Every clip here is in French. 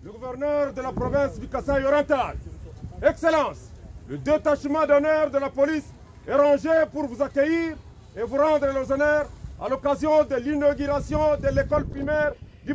Le gouverneur de la province du Kasaï-Oriental, Excellence, le détachement d'honneur de la police est rangé pour vous accueillir et vous rendre les honneurs à l'occasion de l'inauguration de l'école primaire du...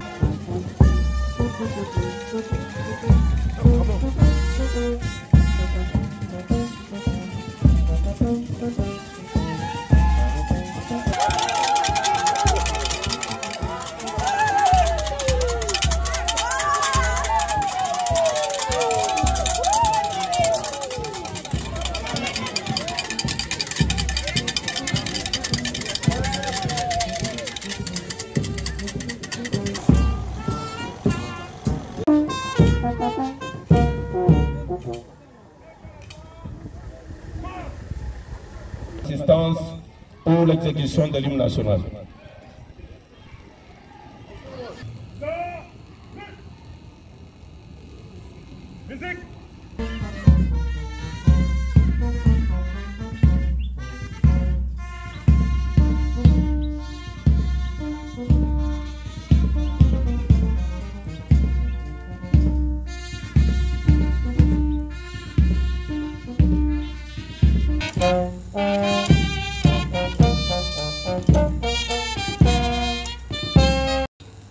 Assistance pour l'exécution de l'hymne national. Musique.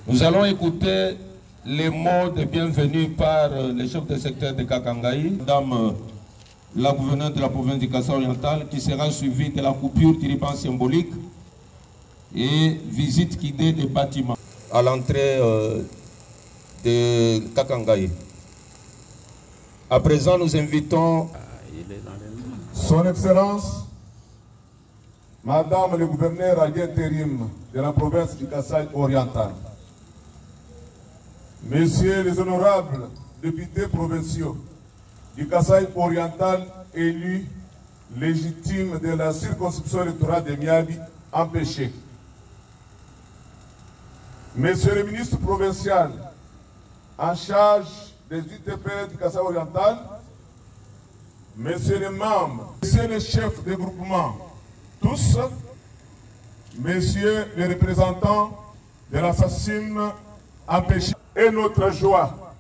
Nous allons écouter les mots de bienvenue par le chef de secteur de Kakangaï, Madame la gouverneure de la province du Kasaï-Oriental, qui sera suivie de la coupure du ruban symbolique et visite guidée des bâtiments à l'entrée de Kakangaï. À présent, nous invitons Son Excellence, Madame le gouverneur à l'intérim de la province du Kasaï-Oriental, Messieurs les honorables députés provinciaux du Kasaï-Oriental élus légitimes de la circonscription électorale de Miabi empêchés, Monsieur le ministre provincial en charge des UTP du Kasaï-Oriental, Messieurs les membres, Messieurs les chefs de groupement, tous, Messieurs les représentants de l'assassin empêché, et notre joie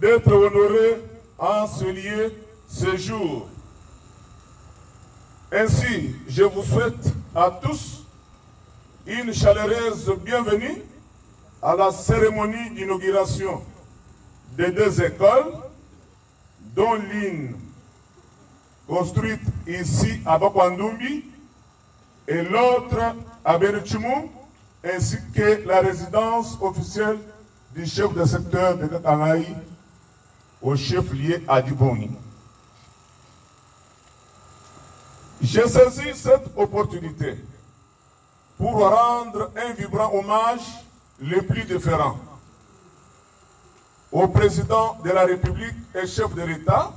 d'être honorés en ce lieu ce jour. Ainsi, je vous souhaite à tous une chaleureuse bienvenue à la cérémonie d'inauguration des deux écoles, dont l'une construite ici à Bakwandumbi et l'autre à Benuchimou, ainsi que la résidence officielle du chef de secteur de Kakangaï au chef-lieu à Diboni. J'ai saisi cette opportunité pour rendre un vibrant hommage le plus différent au président de la République et chef de l'État,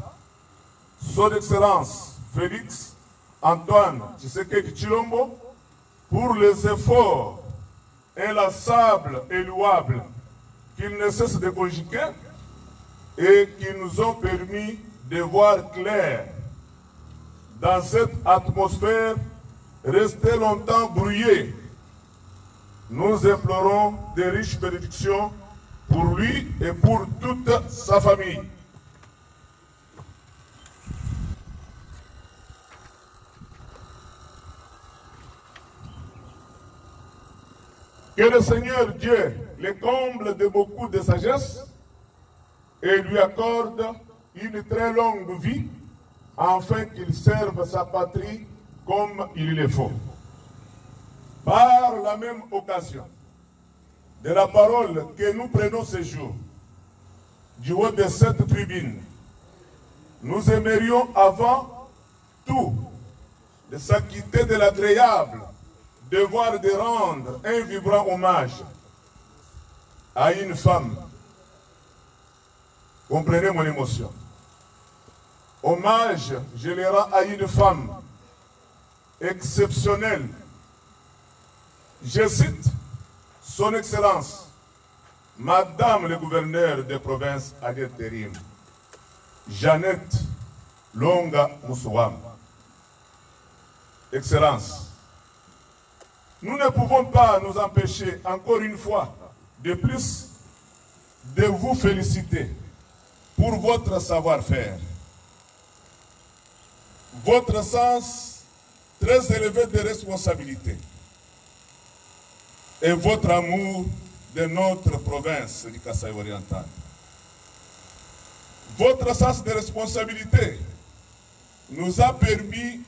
Son Excellence Félix Antoine Tshisekedi Tshilombo, pour les efforts inlassables et louables qu'ils ne cessent de conjuguer et qui nous ont permis de voir clair dans cette atmosphère restée longtemps brouillée. Nous implorons de riches bénédictions pour lui et pour toute sa famille. Que le Seigneur Dieu les comble de beaucoup de sagesse et lui accorde une très longue vie afin qu'il serve sa patrie comme il le faut. Par la même occasion de la parole que nous prenons ce jour, du haut de cette tribune, nous aimerions avant tout de s'acquitter de l'agréable devoir de rendre un vibrant hommage à une femme. Comprenez mon émotion. Hommage, je le rends à une femme exceptionnelle. Je cite Son Excellence, Madame le gouverneur de province à l'intérim, Jeannette Longa Mousouam. Excellence, nous ne pouvons pas nous empêcher, encore une fois, de plus, de vous féliciter pour votre savoir-faire, votre sens très élevé de responsabilité et votre amour de notre province du Kasaï oriental. Votre sens de responsabilité nous a permis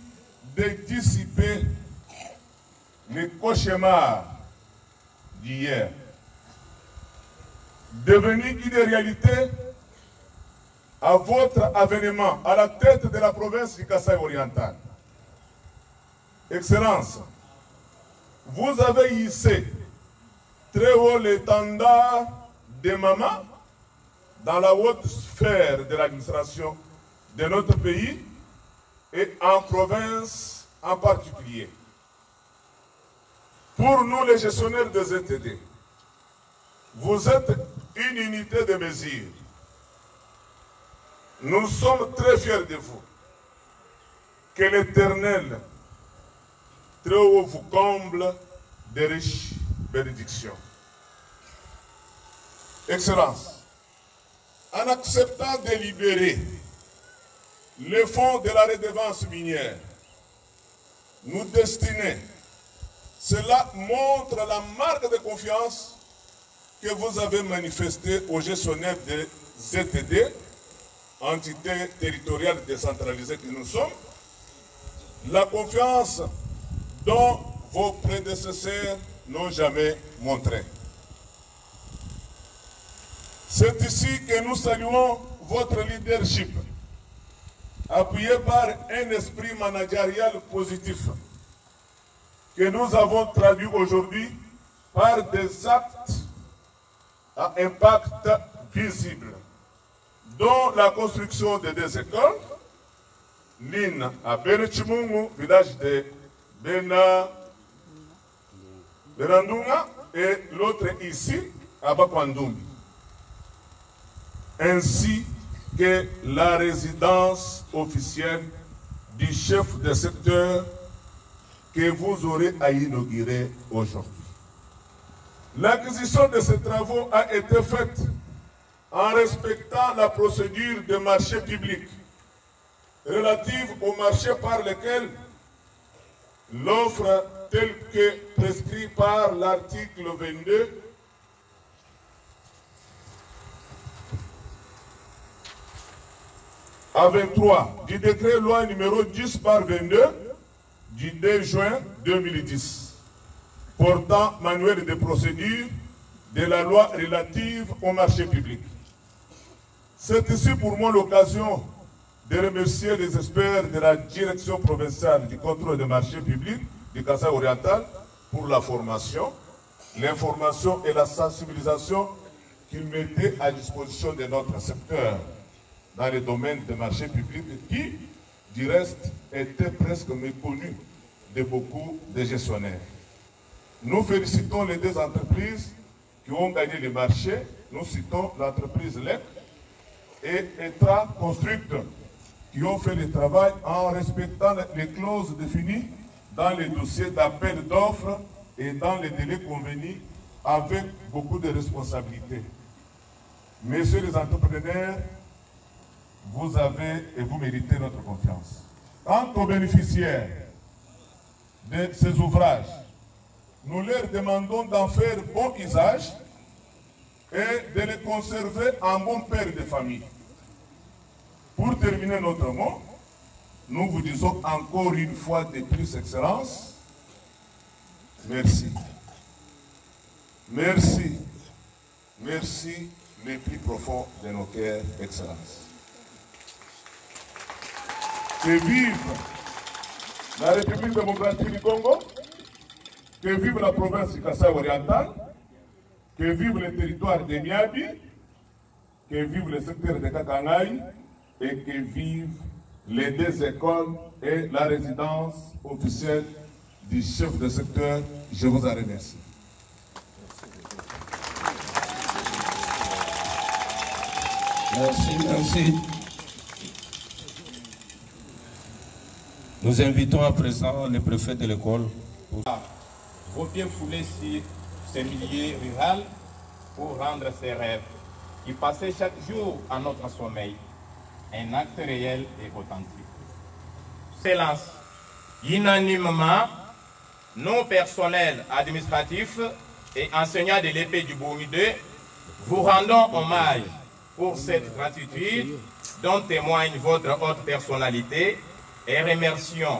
de dissiper les cauchemars d'hier, devenu une réalité à votre avènement à la tête de la province du Kasaï oriental. Excellence, vous avez hissé très haut l'étendard des mamans dans la haute sphère de l'administration de notre pays et en province en particulier. Pour nous, les gestionnaires de ZTD, vous êtes une unité de mesure. Nous sommes très fiers de vous. Que l'Éternel, très haut, vous comble de riches bénédictions. Excellence, en acceptant de libérer les fonds de la redevance minière, nous destinés, cela montre la marque de confiance que vous avez manifestée aux gestionnaires de ZTD, entité territoriale décentralisée que nous sommes, la confiance dont vos prédécesseurs n'ont jamais montré. C'est ici que nous saluons votre leadership, appuyé par un esprit managérial positif, que nous avons traduit aujourd'hui par des actes à impact visible, dont la construction de 2 écoles, l'une à Benechimungu, village de Benandunga, et l'autre ici à Bakwandumbi, ainsi que la résidence officielle du chef de secteur que vous aurez à inaugurer aujourd'hui. L'acquisition de ces travaux a été faite en respectant la procédure de marché public relative au marché par lequel l'offre telle que prescrite par l'article 22 à 23 du décret loi numéro 10 par 22 du 2 juin 2010 portant manuel de procédure de la loi relative au marché public. C'est ici pour moi l'occasion de remercier les experts de la direction provinciale du contrôle des marchés publics du Kasaï oriental pour la formation, l'information et la sensibilisation qu'ils mettaient à disposition de notre secteur dans les domaines des marchés publics qui, du reste, étaient presque méconnus de beaucoup de gestionnaires. Nous félicitons les 2 entreprises qui ont gagné les marchés. Nous citons l'entreprise LEC et ETRA Construct qui ont fait le travail en respectant les clauses définies dans les dossiers d'appel d'offres et dans les délais convenus avec beaucoup de responsabilités. Messieurs les entrepreneurs, vous avez et vous méritez notre confiance. Quant aux bénéficiaires de ces ouvrages, nous leur demandons d'en faire bon usage et de les conserver en bon père de famille. Pour terminer notre mot, nous vous disons encore une fois de plus, Excellence, merci. Merci. Merci les plus profonds de nos cœurs, Excellence. Que vive la République démocratique du Congo, que vive la province du Kasaï oriental, que vive le territoire de Miabi, que vive le secteur de Kakangaï et que vivent les deux écoles et la résidence officielle du chef de secteur. Je vous en remercie. Merci, merci. Nous invitons à présent le préfet de l'école. Vos pieds foulés sur ces milieux ruraux pour rendre ces rêves qui passaient chaque jour à notre sommeil un acte réel et authentique. Excellence, unanimement, nos personnels administratifs et enseignants de l'épée du Boumi 2 vous rendons hommage pour cette gratitude dont témoigne votre haute personnalité et remercions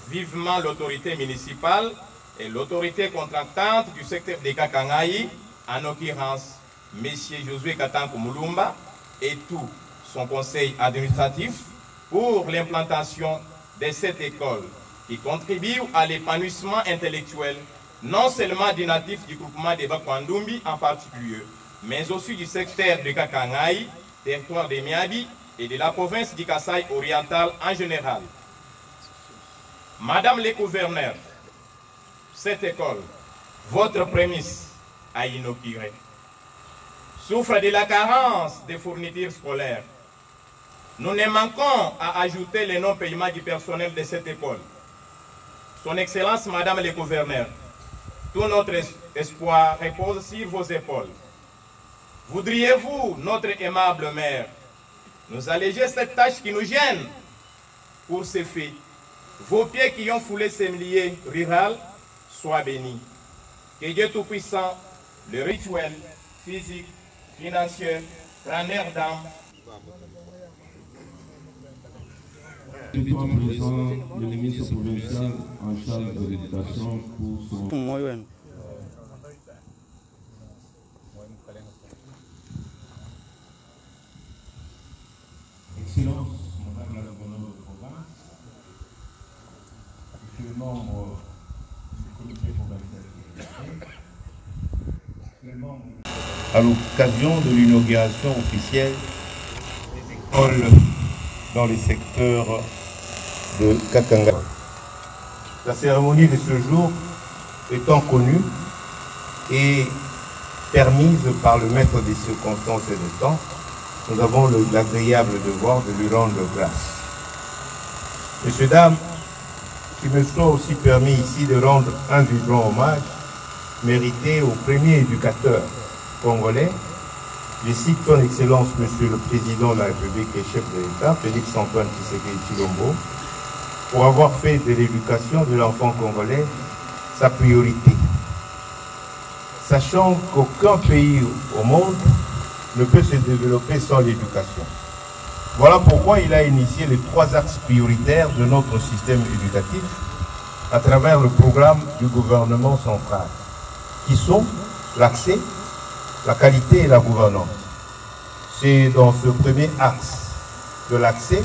vivement l'autorité municipale et l'autorité contractante du secteur de Kakangaï, en l'occurrence M. Josué Katanko Moulumba et tout son conseil administratif pour l'implantation de cette école qui contribue à l'épanouissement intellectuel non seulement des natifs du groupement de Bakwandumbi en particulier, mais aussi du secteur de Kakangaï, territoire de Miabi et de la province du Kasaï oriental en général. Madame le gouverneur, cette école, votre prémisse à inaugurer, souffre de la carence des fournitures scolaires. Nous ne manquons à ajouter le non-paiement du personnel de cette école. Son Excellence, Madame le gouverneur, tout notre espoir repose sur vos épaules. Voudriez-vous, notre aimable maire, nous alléger cette tâche qui nous gêne? Pour ce fait, vos pieds qui ont foulé ces milliers ruraux soient bénis. Que Dieu Tout-Puissant, le rituel, physique, financier, prenne air d'âme. Invitons à présent le ministre provincial en charge de l'éducation pour son... Excellence, Madame la gouverneure de province, Monsieur le membre du comité provincial, à l'occasion de l'inauguration officielle des écoles dans les secteurs de Kakanga. La cérémonie de ce jour étant connue et permise par le maître des circonstances et du temps, nous avons l'agréable devoir de lui rendre grâce. Messieurs, dames, qu'il me soit aussi permis ici de rendre un vibrant hommage mérité au premier éducateur congolais. Je cite son Excellence, Monsieur le Président de la République et chef de l'État, Félix Antoine Tshisekedi Tshilombo, pour avoir fait de l'éducation de l'enfant congolais sa priorité. Sachant qu'aucun pays au monde ne peut se développer sans l'éducation. Voilà pourquoi il a initié les 3 axes prioritaires de notre système éducatif à travers le programme du gouvernement central, qui sont l'accès, la qualité et la gouvernance. C'est dans ce premier axe de l'accès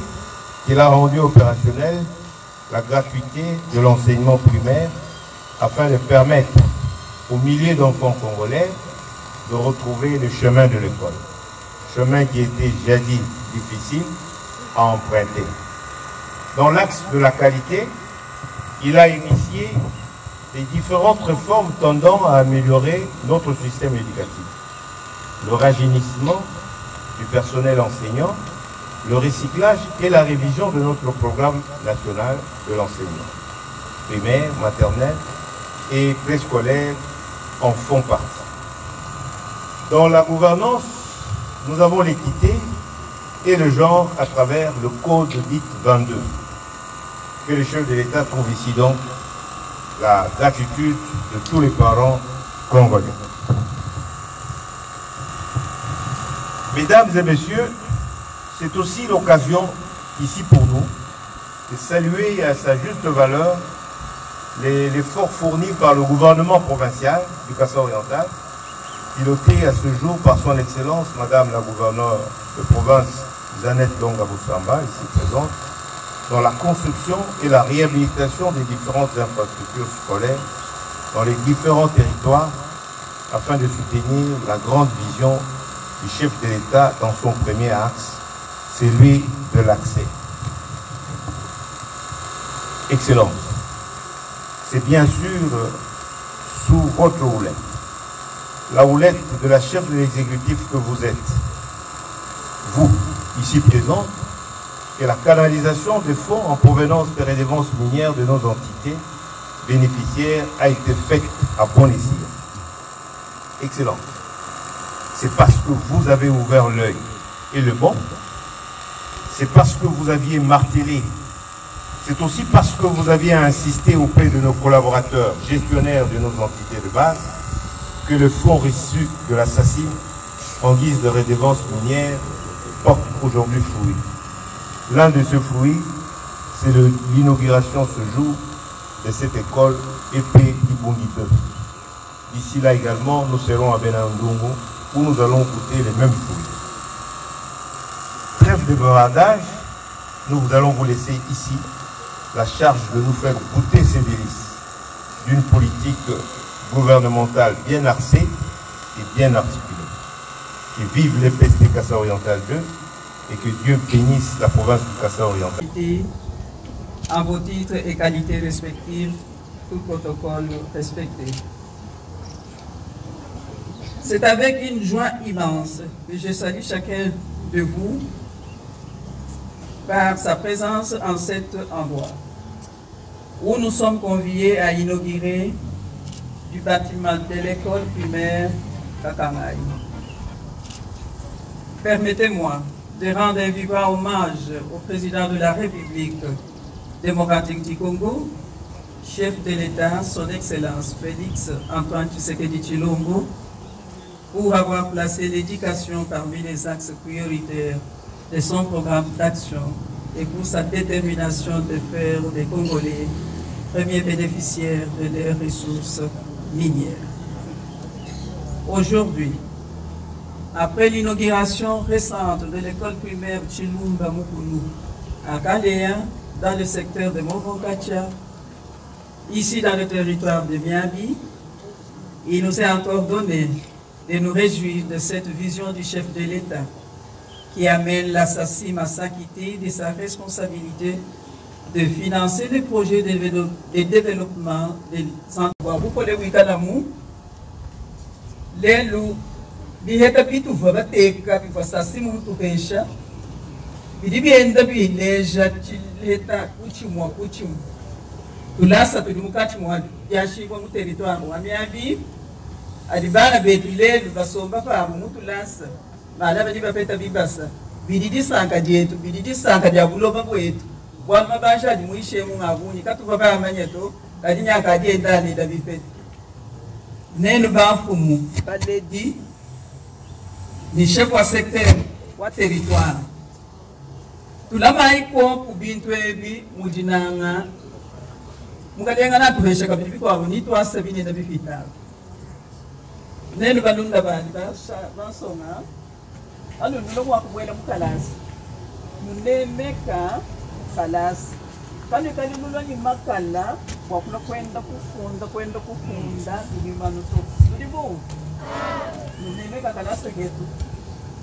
qu'il a rendu opérationnel la gratuité de l'enseignement primaire afin de permettre aux milliers d'enfants congolais de retrouver le chemin de l'école. Chemin qui était jadis difficile à emprunter. Dans l'axe de la qualité, il a initié les différentes réformes tendant à améliorer notre système éducatif. Le rajeunissement du personnel enseignant, le recyclage et la révision de notre programme national de l'enseignement. Primaire, maternelle et préscolaire en font partie. Dans la gouvernance, nous avons l'équité et le genre à travers le code dit 22, que le chef de l'État trouve ici donc la gratitude de tous les parents congolais. Mesdames et messieurs, c'est aussi l'occasion ici pour nous de saluer à sa juste valeur l'effort fourni par le gouvernement provincial du Kasaï-Oriental, piloté à ce jour par son Excellence, Madame la gouverneure de province, Jeannette Longa-Boussamba, ici présente, dans la construction et la réhabilitation des différentes infrastructures scolaires dans les différents territoires afin de soutenir la grande vision du chef de l'État dans son premier axe, celui de l'accès. Excellence. C'est bien sûr sous votre houlette, la houlette de la chef de l'exécutif que vous êtes, vous, ici présents, et la canalisation des fonds en provenance des redevances minières de nos entités bénéficiaires a été faite à bon escient. Excellence. C'est parce que vous avez ouvert l'œil et le bon, c'est parce que vous aviez martelé, c'est aussi parce que vous aviez insisté auprès de nos collaborateurs gestionnaires de nos entités de base que le fonds reçu de l'assassin en guise de redevance minière porte aujourd'hui fruit. L'un de ces fruits, c'est l'inauguration ce jour de cette école épée Ibungi 2. D'ici là également, nous serons à Benandungu où nous allons goûter les mêmes fruits. Trêve de bavardage, nous allons vous laisser ici la charge de nous faire goûter ces délices d'une politique gouvernementale bien arcée et bien articulée. Que vive l'EPST Kasaï-Oriental 2 et que Dieu bénisse la province du Kasaï-Oriental. En vos titres et qualités respectives, tout protocole respecté. C'est avec une joie immense que je salue chacun de vous par sa présence en cet endroit où nous sommes conviés à inaugurer du bâtiment de l'école primaire Kakangaï. Permettez-moi de rendre un vibrant hommage au président de la République démocratique du Congo, chef de l'État, son Excellence Félix Antoine Tshisekedi Tshilombo, pour avoir placé l'éducation parmi les axes prioritaires de son programme d'action et pour sa détermination de faire des Congolais premiers bénéficiaires de leurs ressources minières. Aujourd'hui, après l'inauguration récente de l'école primaire Chilumba Mukulu à Kaléa, dans le secteur de Morongatia, ici dans le territoire de Miabi, il nous est encore donné de nous réjouir de cette vision du chef de l'État qui amène l'assassin à s'acquitter de sa responsabilité de financer les projets de développement des endroits. Vous pouvez vous dire les loups, les établis tout va battre, puis assassin tout pécha. Il dit bien depuis les gens l'État kuchimwa kuchimwa. Tulasa tulimukachimwa yashi kwa territoire wa Miabi. Adibana betule basomba pa mutulasa. Bala bali bapeta bibasa. Bididi sanka dietu, bididi sanka dia buloba kwetu. Bwa mabasha di muishe mu ngabunyi katuva ba manyeto, kadinya kadie ndani da bifeti. Neno bafumu baledi ni chef wa secteur wa territoire. Tulama iko kubintu ebi mujinanga. Mukadenga na tuhesha kabili kwa ni twasa bine da bifita. Neno balunda bali basonga. Alo nulo kwa kubwela mukalasi. Munemeka kalasi. Kani nulo ni makala kwa kula kwenda kufunda ilimano to. Ndibo. Munemeka kalasi getu.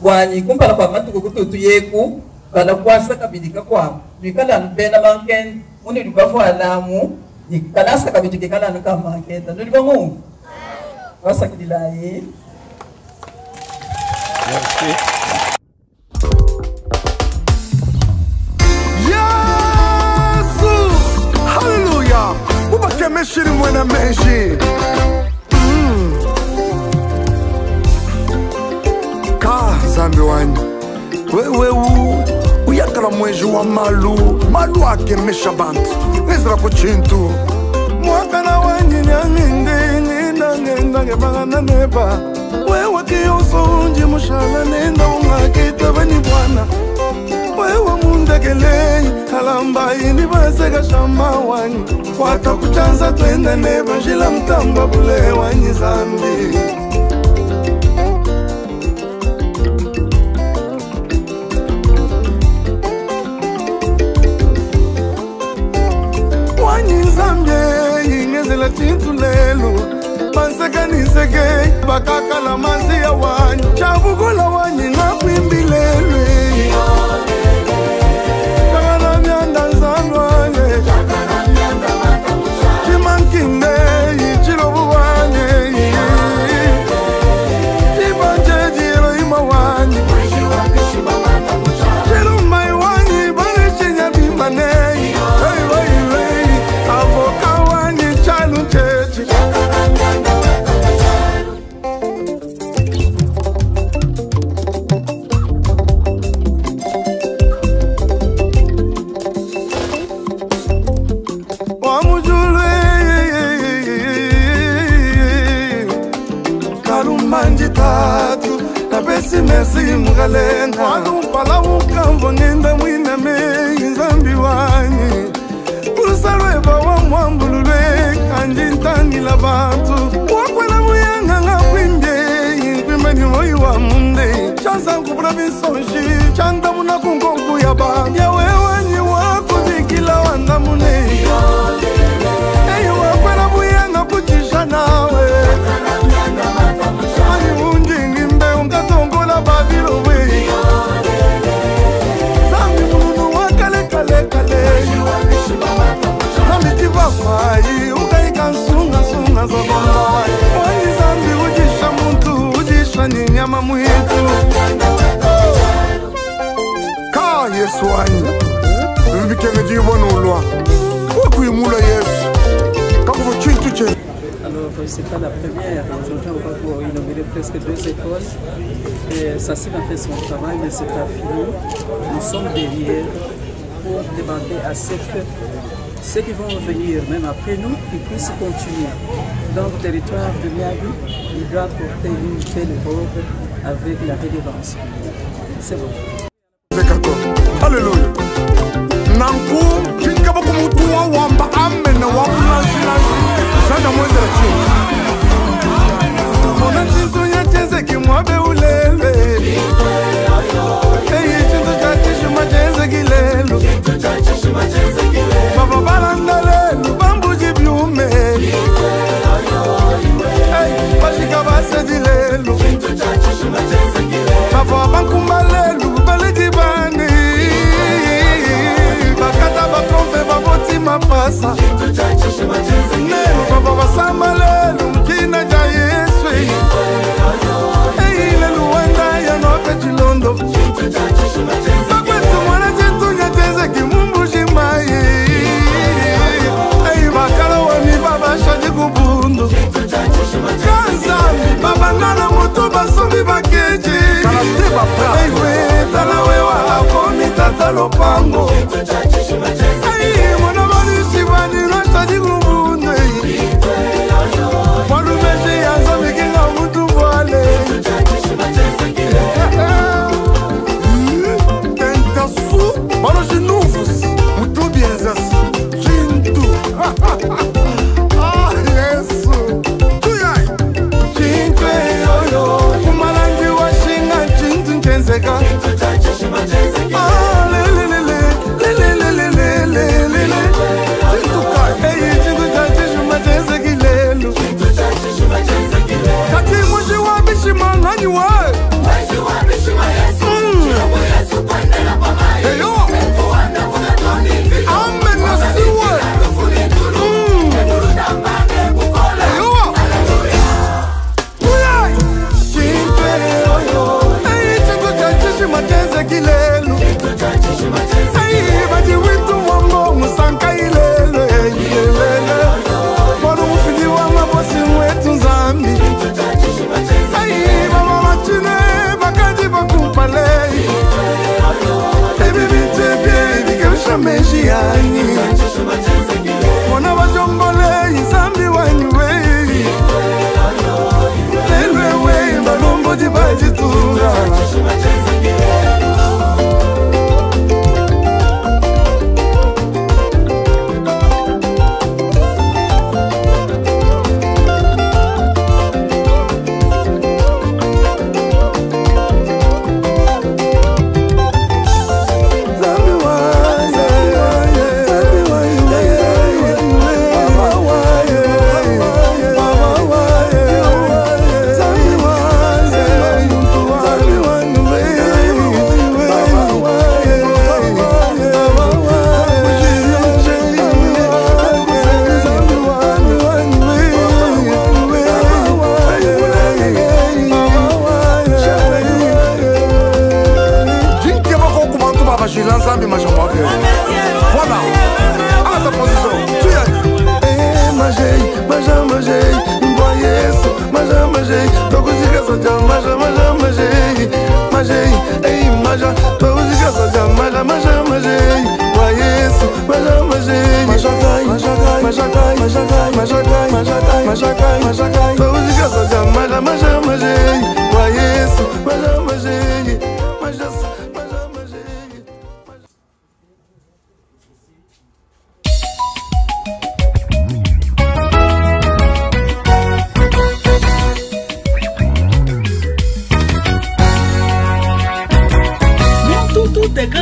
Wani kumpala kwa matu kututu yeku kala kwasa kabidika kwa. Nikala nbena manken muni lubafu alamu ni kalasa kabidika kala nkama keta. Ndibo mu. Wasa kidilaye. Merci. Hallelujah. Ubake meshiri mwena meshi. Ka zambi wani. Wewe uyakala mweji wa malu ake mesha bantu. Nezra kuchintu. mwaka na wanyinyanginde nenda ngebanga neba wewe kiyoso unji mushala nenda ungakita bani bwana wewe mundegele alamba ini basega shama wanyi kwata kuchanza twende neba njila mtamba bule wanyi zambi ingezela tintu lelo banseka niseke bakakala mazi ya wanyi chabukula wanyi ngakwimbilelwe kakana myanda nzangwane chimankinde ichilobu wanye chibanjejiro ima wanyi chilumai wanyi banishinya bimanei avoka wanyi chalu chechi wamujulwe kalumanji tatu napesi mesi mgalenga walumpala ukamvo nenda mwiname nzambi wanyi urusalweva wa mwambululwe kanji ntangila bantu wakwela muyanga ngakwinde inkwimani moyi wa munde chansa nkubula bisonji chanda muna kungongu ya bangi yawe wanyi wakuzikila wanda mune eyi wakwela muyanga kuchisha nawe mani unjingi mbe ungatongola babilo we zambi mulunu wakale kale kale Mai ukaika sunga zogomba wani zambi ujisha muntu ujisha ni nyama mwitu ka Yesu wanyi mbikenge jibona ulwa wakuyimula Yesu kakuvo chintu che. Alors c'est pas la première, aujourd'hui on va pour inaugurer presque 2 écoles et Sassine a fait son travail mais c'est pas fini. Nous sommes derrière pour demander à ce que ceux qui vont revenir, même après nous, qu'ils puissent continuer. Dans le territoire de Miabi, il doit porter une belle robe avec la révérence. C'est bon. Alléluia. Nanku, kinkaba kumutua wamba amena wakulanshi sana mweze la chini. Mona chintu ya cheze kimwabe ulele. Eyi chintu cha chishima cheze kilelo. Baba balanda lelu bambuji byume. Hey, bashika basedi lelu. Baba bankumba lelu baledi bani. Bakata batrompe baboti mapasa. Nelu baba basama lelu mkina ja Yesu. Hey, lelu wenda ya nope chilondo. Bakwetu mwana chetu nyateze kimumbu shimaye. Kubundu Kanzami babangana mutu basombi bakeji Ewe talawewa hakomi tata lopango Ayi mwana malisi bani rastadi kubundu Walumeji yanzami kinga mutu wale Kentasu Baloji nufus Mutu bienzas Jintu Baby, Parachila Nzambi Majambo. Voilà. À ta position. Tu es. Majei, Maja Majei, Mboa Yesu, Maja Majei, Tokuzika Soja, Maja Majei, Majei, ei Maja, Tokuzika Soja, Maja Majei, Mboa Yesu, Maja Majei, Majagai, Majagai, Majagai, Majagai, Majagai, Majagai, Majagai, Majagai, Tokuzika Soja, Maja Majei, Mboa Yesu, Maja Majei, Maja Majei.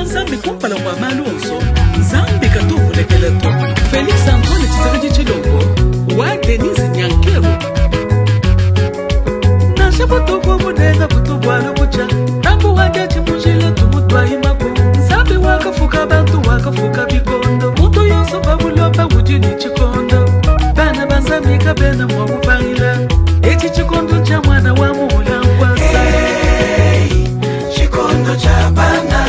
Nzambi kumpala wa malonzo Nzambi katumu lekeleto Felix Antoine Tshisekedi Tshilombo wa Denise Nyankero na shabutuko munenga kutubwala bucha tambu wake chimujile tumutwa imako Nzambi wakafuka bantu wakafuka bikondo mutu yoso babulopa wujini chikondo bana banzambi kabena mwabupangila echi chikondo cha mwana wa muhula nkwasa chikondo cha bana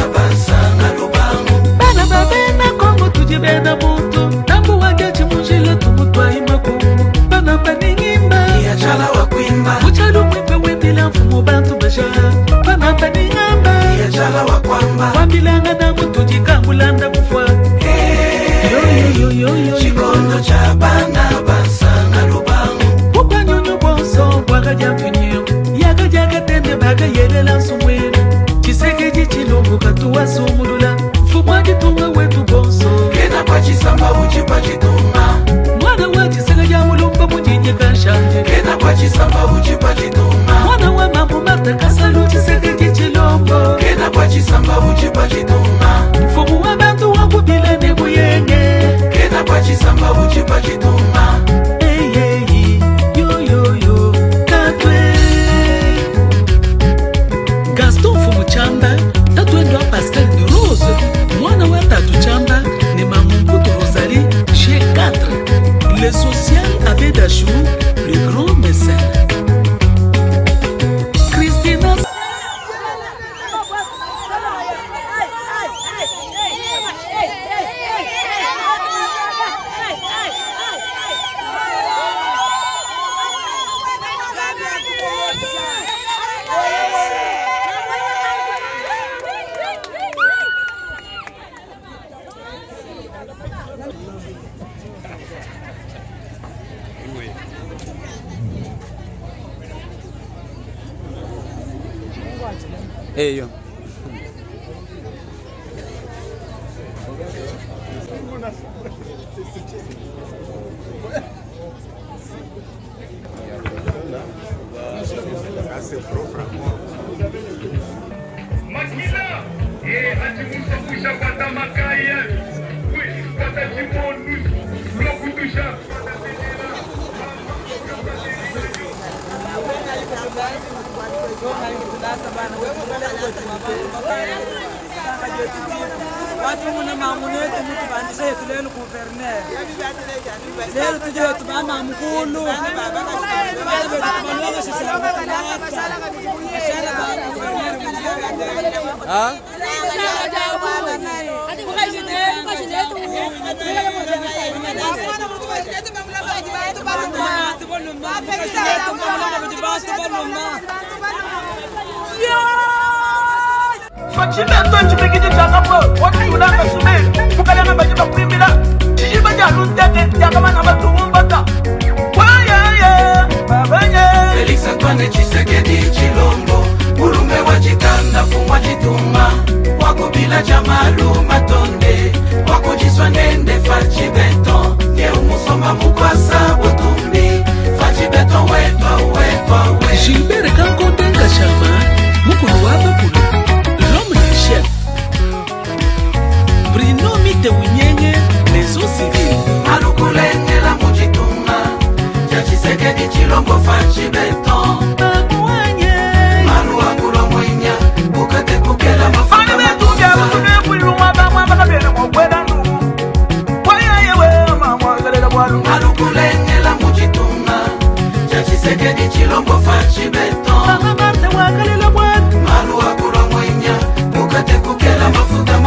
bena mutu tambu wage chimujile tumutwa imako bana paningimba ya chala wa kuimba uchalu mwipe wembila mfumu bantu basha bana paningamba ya chala wa kwamba wambilanga na mutu jikambulanda kufwa yo chikondo cha bana basanga lubangu ukwa nyonyo bonso wakaja mfinyo yaga jaga tende baga yelela sumwene Tshisekedi Tshilombo katuwa sumulula mfumwaji tunga wetu bonso kwa chisamba uchi pa chitunga mwana wa Tshisekedi ya mulumba mujinje kanshanje kena kwa chisamba uchi pa chitunga mwana wa mambo Marta Kasalu Tshisekedi Tshilombo kena kwa chisamba uchi pa chitunga mfumu wa bantu wa kubila ne buyenge kena kwa chisamba uchi pa chitunga yo katwe Gaston Fumu Chamba tatwe ndo Pascal de Rose mwana wa Tatu Chamba ne Mamoukou Rosalie G4 le social Abbé Dachou le grand mécène Christina yo. Makila, atimusa pusha pata makaya, pata chimonu, lokutusha. Watu muna mamunetu mutu bandisha yetu lelu guverner. Lelu tuje yetu bama mkulu. Watu betu kumanuwa shisha mkanasa. Ashara ba guverner Ah? Fachimento chipikiti chakapo watu kudanga sume kukalanga bajiba kuimbila chijiba jalundete yakamana batuumbata waya babanye Felix Antoine Tshisekedi Tshilombo Ulume wa chikanda fumwa chitunga wakubila jamalu matonde wakujiswa nende fachibeto nye umusoma mukwasa butumbi fachibeto wetwa Gilbert Kankondenga Chama mukulu wabakulu l'homme du chef Bruno Mite Winyenye les eaux civiles alukulengela muchitunga cha Tshisekedi Tshilombo fachibeto malu wakulo mwinya ukate kukela mafuta alukulengela muchitunga cha Tshisekedi Tshilombo fachibeto malu wakulo mwinya ukate kukela mafuta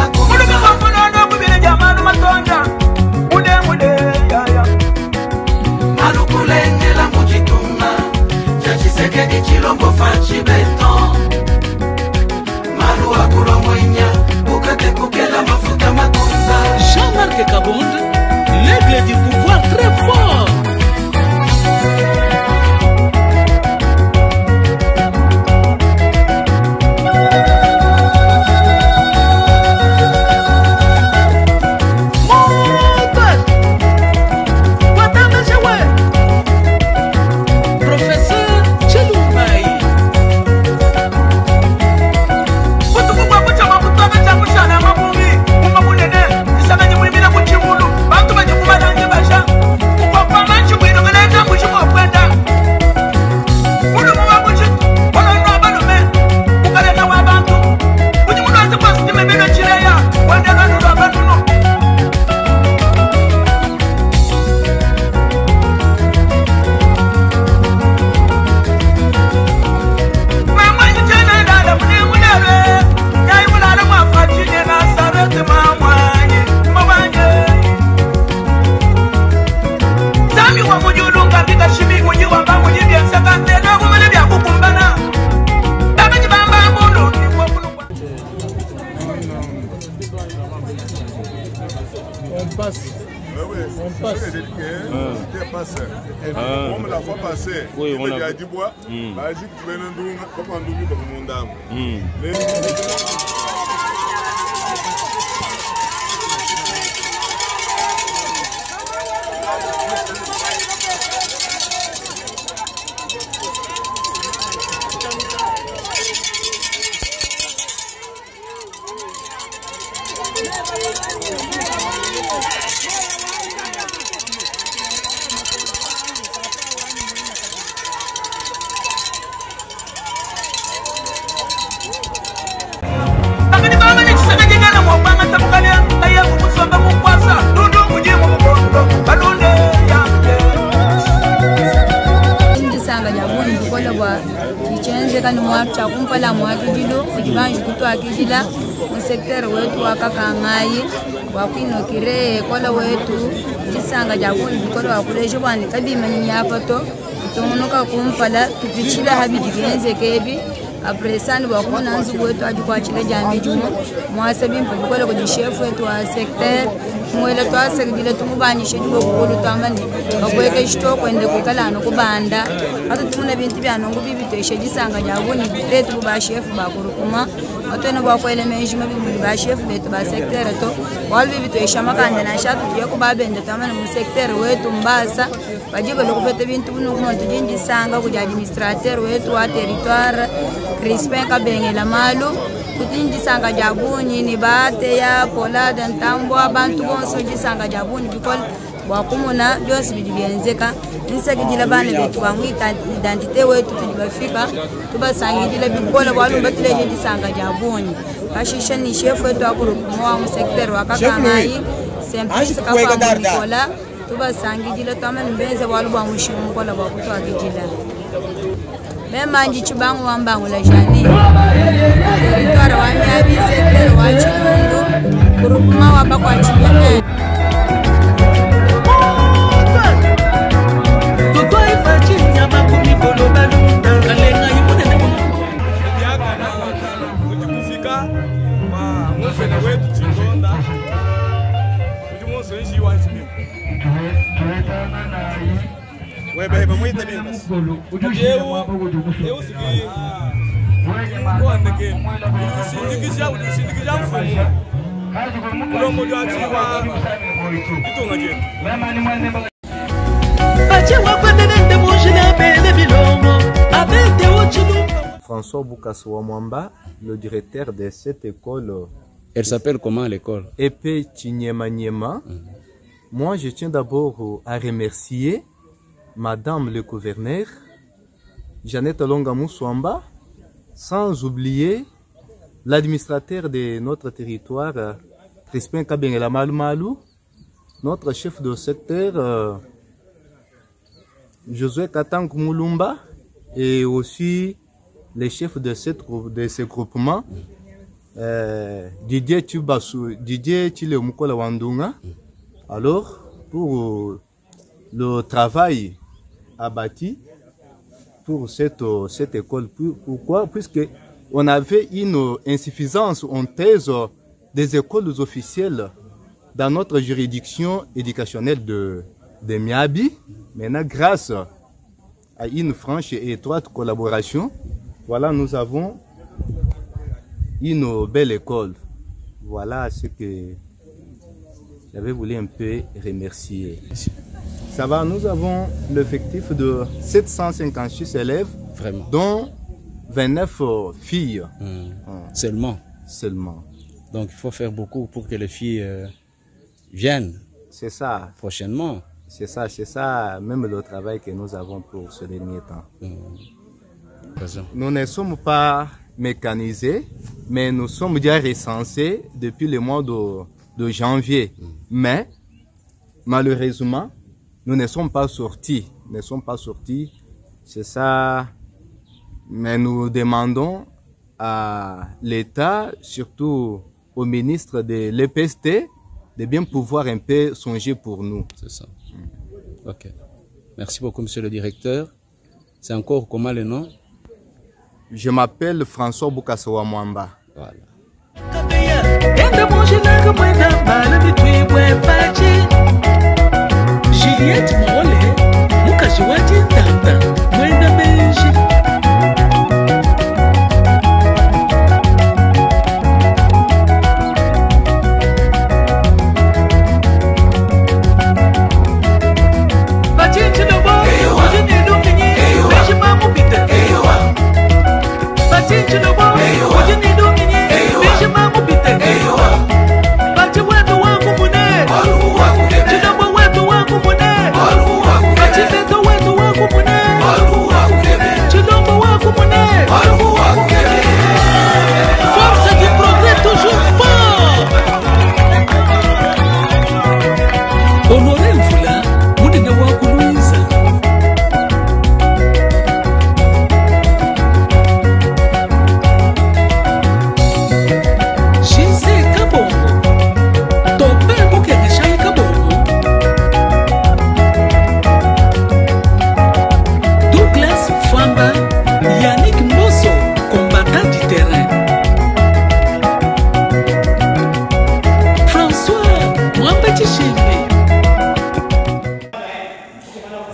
On passe. Oui, on passe. Comme la fois passée, oui, on a dit bois, kani mwacha kumpala mwakijilo kujibanji kutwakijila musektere wetu wakakangayi wakwinokire kola wetu jisanga jakundi kola wakuleje bwani kabimani nyapato tumunuka kumpala tupichila habidigenze kebi apresani wakona nzu wetu ajukwachile jambi jumo mwasabi mpikola kujishefu wetu wa sektere mwele twasekidile tumubanishe ndiwo kukulu twamani wakweke shito kwende kukala no kubanda hata tumuna bintu byanongo bibiteshe jisanga jabuni betu ba chef ba kurukuma atene ba kwele menjima bibuli ba chef betu ba secteur to walbi biteshe makanda na shatu tuye kubabende twamani mu secteur wetu mbasa bajigo lokupete bintu buno kumonto jinjisanga kuja administrateur wetu wa territoire Crispin Kabengela Malu kutinjisanga jabuni ni bate ya polada ntambo abantu bonso jisanga jabuni bikol wakumuna byose bibyenzeka nisakidila bana betu bamwita identité wetu tujibafika tubasangidila bikola balumba tuleje jisanga jabuni kashisha ni chef wetu akuru mwa mu secteur wakakangayi simplice kapa mkola tubasangidila tamani mbenze waluba mushimu kola bakutwa kijila Memanji chibangu wambangu la jani Territoire wa Nyabi secteur wa Chimundu Kurukuma wapa kwa Chimene kujikufika kwa mwefene wetu Chingonda Kujimonso nchi wanchi mimi Webeba mwita bingas. Eu sigi. Kwanda ke. Sindikisha mfumo. Kulombo jwa chiwa. Itonga jetu. François Boukasso Mwamba, le directeur de cette école. Elle s'appelle comment l'école? Épée Chinyema. Moi, je tiens d'abord à remercier Madame le gouverneur, Jeannette Longa Moussouamba, sans oublier l'administrateur de notre territoire, Crispin Kabengela Malou, notre chef de secteur, Josué Katank Moulumba, et aussi les chefs de ce groupement, Didier Tubassou, Didier Chile Mukola Wandunga. Alors, pour le travail abattu pour cette école. Pourquoi? Puisque on avait une insuffisance en thèse des écoles officielles dans notre juridiction éducationnelle de Miabi. Maintenant, grâce à une franche et étroite collaboration, voilà, nous avons une belle école. Voilà ce que j'avais voulu un peu remercier. Ça va, nous avons l'effectif de 756 élèves, vraiment, dont 29 filles. Seulement. Seulement. Donc il faut faire beaucoup pour que les filles viennent. C'est ça. Prochainement. C'est ça, même le travail que nous avons pour ce dernier temps. Nous ne sommes pas mécanisés, mais nous sommes déjà recensés depuis le mois de janvier. Mais, malheureusement, nous ne sommes pas sortis. C'est ça. Mais nous demandons à l'État, surtout au ministre de l'EPST, de bien pouvoir un peu songer pour nous. C'est ça. Ok. Merci beaucoup, monsieur le directeur. C'est encore comment le nom? Je m'appelle François Boukasso Mwamba. Voilà.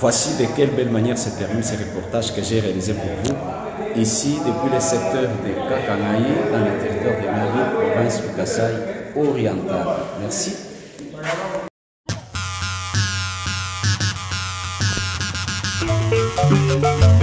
Voici de quelle belle manière se termine ce reportage que j'ai réalisé pour vous, ici depuis le secteur de Kakangayi, dans le territoire de Mali, province du Kasaï oriental. Merci. Thank you.